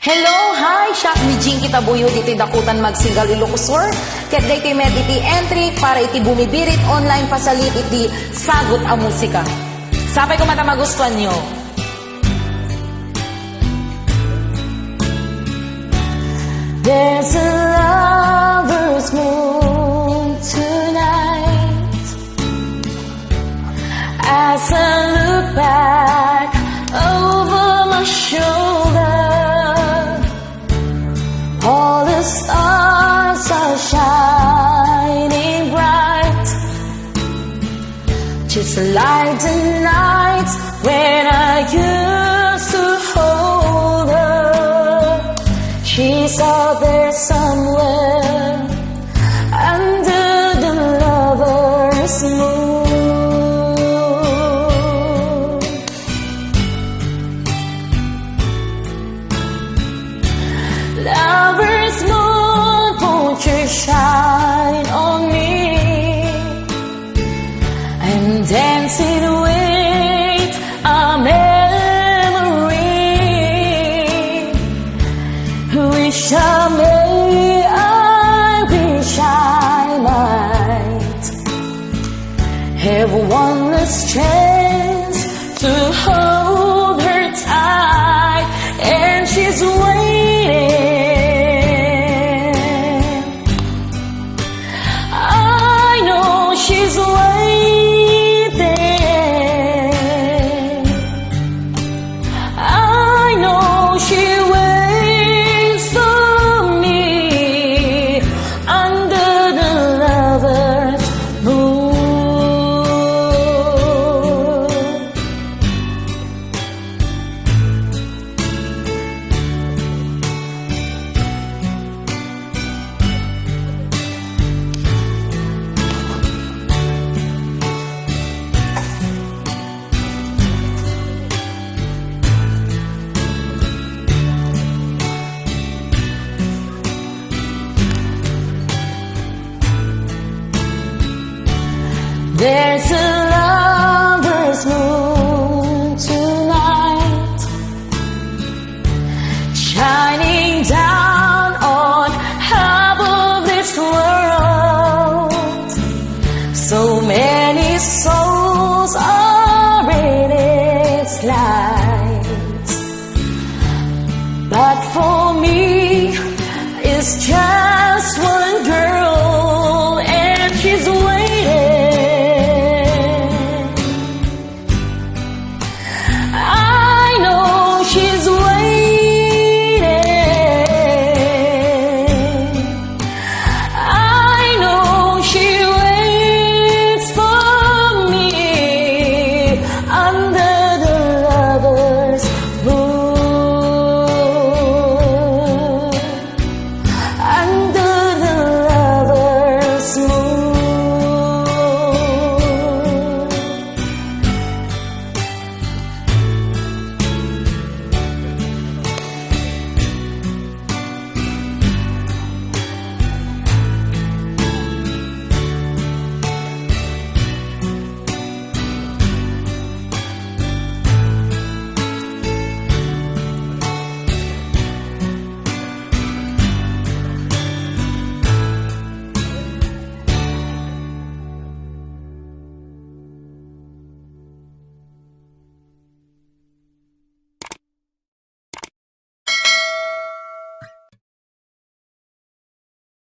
Hello, hi! Siya ni Jing kita buyo diti dakutan magsigal ilokusor. Ket day ti med iti entry para iti Bumibirit online Pasalip iti sagot a musika. Sapay ko mata magustuhan nyo. There's a lover's moon tonight. As I look back over my shoulder, all the stars are shining bright, just like the nights when I used to hold her. She's out there somewhere under the lover's moon. Lover's moon, won't you shine on me and dancing with a memory. Wish I may, I wish I might have one last chance to hold her tight, and she's waiting. I know she's waiting. I know she waits for me under the lover's moon. There's a lover's moon tonight, shining down on half of this world. So many souls are in its light, but for me it's just